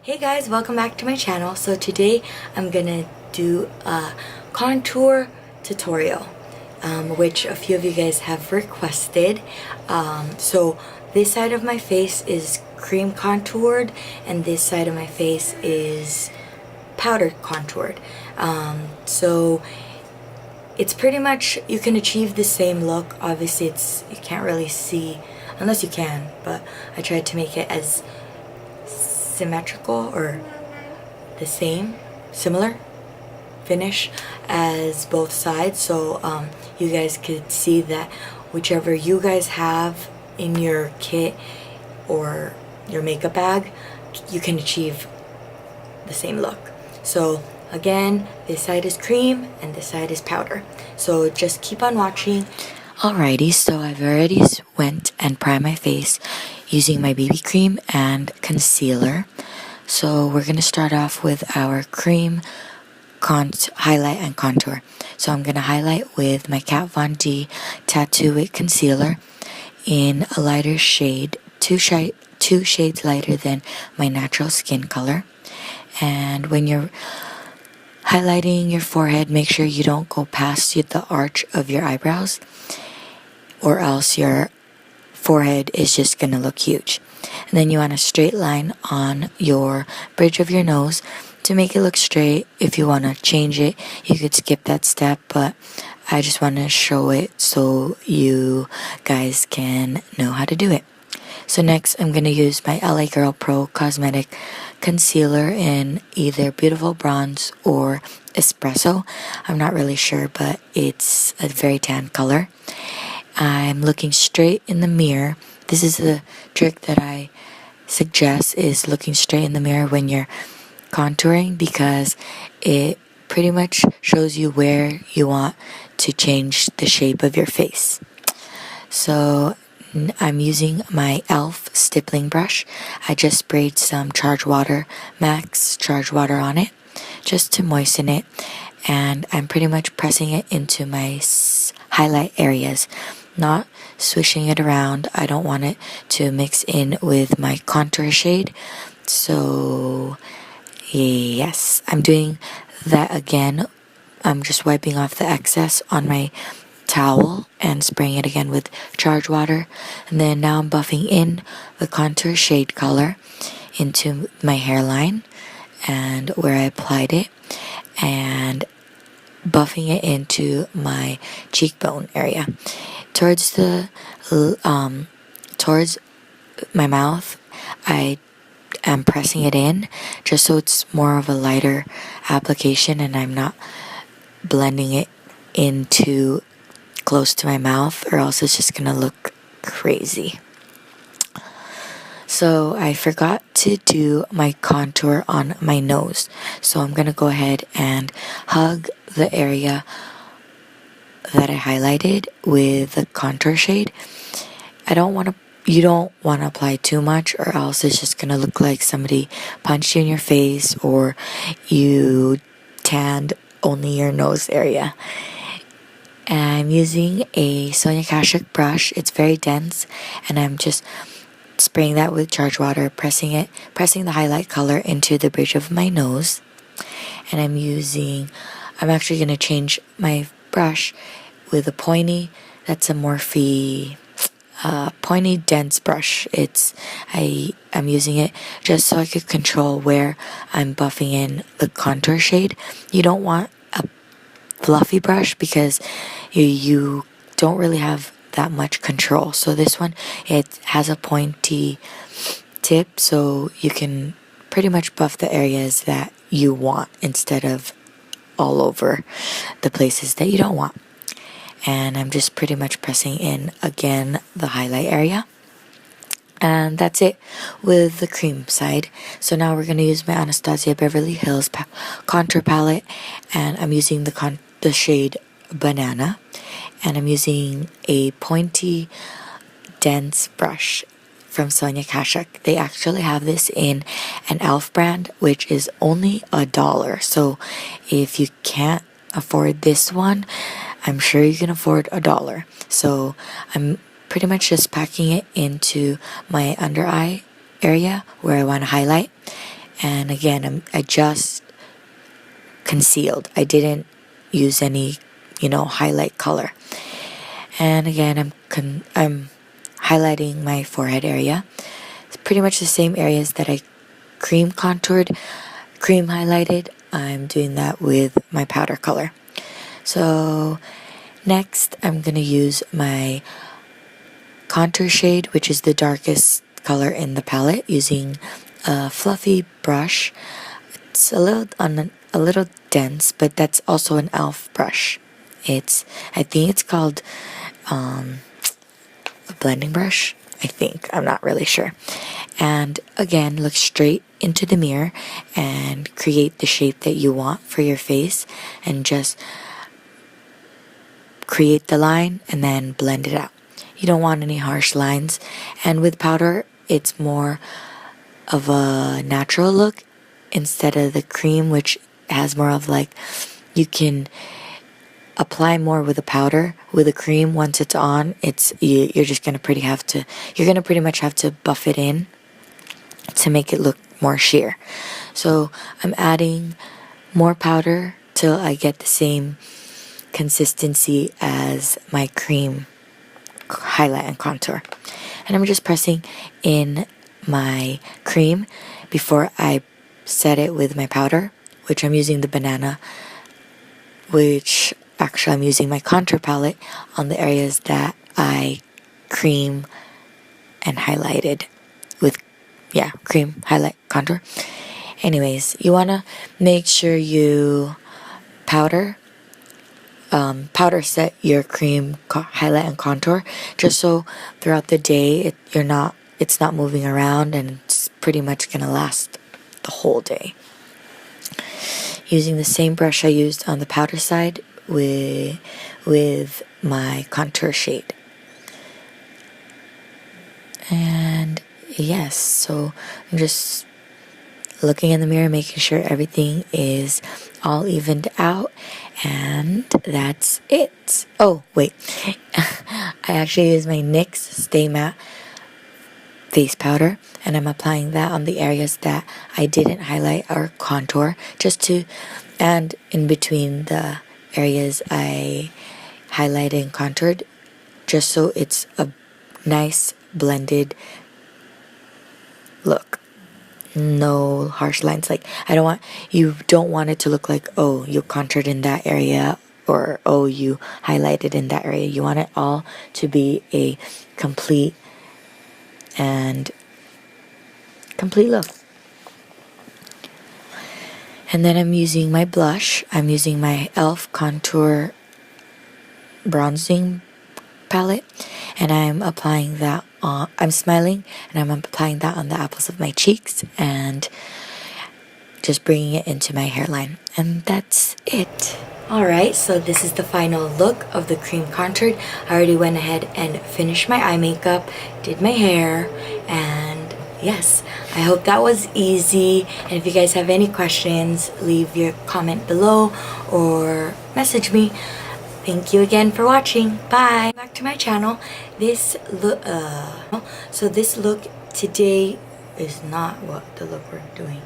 Hey guys, welcome back to my channel. So today I'm gonna do a contour tutorial, which a few of you guys have requested. So this side of my face is cream contoured and this side of my face is powder contoured. So it's pretty much, you can achieve the same look. Obviously you can't really see, unless you can, but I tried to make it as symmetrical or the same, similar finish as both sides, so you guys could see that whichever you guys have in your kit or your makeup bag, you can achieve the same look. So again, this side is cream and this side is powder, so just keep on watching. Alrighty, so I've already went and primed my face using my BB cream and concealer. So we're going to start off with our cream highlight and contour. So I'm going to highlight with my Kat Von D Tattoo It Concealer in a lighter shade, two shades lighter than my natural skin color. And when you're highlighting your forehead, make sure you don't go past the arch of your eyebrows, or else your forehead is just gonna look huge. And then you want a straight line on your bridge of your nose to make it look straight. If you want to change it, you could skip that step, but I just want to show it so you guys can know how to do it. So next I'm going to use my LA Girl Pro Cosmetic Concealer in either Beautiful Bronze or Espresso. I'm not really sure, but it's a very tan color. I'm looking straight in the mirror. This is the trick that I suggest, is looking straight in the mirror when you're contouring, because it pretty much shows you where you want to change the shape of your face. So I'm using my e.l.f. stippling brush. I just sprayed some Max Charged Water on it just to moisten it, and I'm pretty much pressing it into my highlight areas, not swishing it around. I don't want it to mix in with my contour shade. So yes, I'm doing that again. I'm just wiping off the excess on my towel and spraying it again with charged water. And then now I'm buffing in the contour shade color into my hairline and where I applied it, and buffing it into my cheekbone area. Towards my mouth, I am pressing it in just so it's more of a lighter application and I'm not blending it in too close to my mouth, or else it's just gonna look crazy. So I forgot to do my contour on my nose, so I'm gonna go ahead and hug the area that I highlighted with the contour shade. You don't want to apply too much, or else it's just gonna look like somebody punched you in your face or you tanned only your nose area. I'm using a Sonia Kashuk brush. It's very dense, and I'm just spraying that with charged water, pressing the highlight color into the bridge of my nose. And I'm actually going to change my brush with a pointy, that's a Morphe pointy dense brush. I'm using it just so I could control where I'm buffing in the contour shade. You don't want a fluffy brush because you don't really have that much control. So this one, it has a pointy tip, so you can pretty much buff the areas that you want instead of all over the places that you don't want. And I'm just pretty much pressing in again the highlight area, and that's it with the cream side. So now we're going to use my Anastasia Beverly Hills contour palette, and I'm using the shade Banana, and I'm using a pointy dense brush from Sonia Kashuk. They actually have this in an e.l.f. brand, which is only $1. So if you can't afford this one, I'm sure you can afford $1. So I'm pretty much just packing it into my under eye area where I want to highlight, And again, I just concealed. I didn't use any, highlight color. And again, I'm highlighting my forehead area. It's pretty much the same areas that I cream contoured, cream highlighted. I'm doing that with my powder color. So next, I'm going to use my contour shade, which is the darkest color in the palette, using a fluffy brush. It's a little dense, but that's also an e.l.f. brush. I think it's called a blending brush. I'm not really sure. And again, look straight into the mirror and create the shape that you want for your face, and just create the line and then blend it out. You don't want any harsh lines. And with powder, it's more of a natural look instead of the cream, which has more of like, you can apply more with a powder. With a cream, once it's on, you're just gonna pretty much have to buff it in to make it look more sheer. So I'm adding more powder till I get the same consistency as my cream highlight and contour. And I'm just pressing in my cream before I set it with my powder, which I'm using the banana, which actually I'm using my contour palette on the areas that I cream and highlighted with, cream, highlight, contour. Anyways, you want to make sure you powder set your cream, highlight, and contour, just so throughout the day it's not moving around, and it's pretty much gonna last the whole day. Using the same brush I used on the powder side with my contour shade. And yes, so I'm just looking in the mirror, making sure everything is all evened out, and that's it. Oh, wait. I actually use my NYX Stay Matte face powder, and I'm applying that on the areas that I didn't highlight or contour, and in between the areas I highlighted and contoured, just so it's a nice blended look. No harsh lines. Like, you don't want it to look like, oh, you contoured in that area, or oh, you highlighted in that area. You want it all to be a complete look. And then I'm using my blush. I'm using my e.l.f. Contour Bronzing palette, and I'm applying that on, I'm smiling, and I'm applying that on the apples of my cheeks, and just bringing it into my hairline. And that's it. Alright, so this is the final look of the cream contoured. I already went ahead and finished my eye makeup, did my hair, and yes, I hope that was easy. And if you guys have any questions, leave your comment below or message me. Thank you again for watching. Bye. Back to my channel. This look today is not what the look we're doing.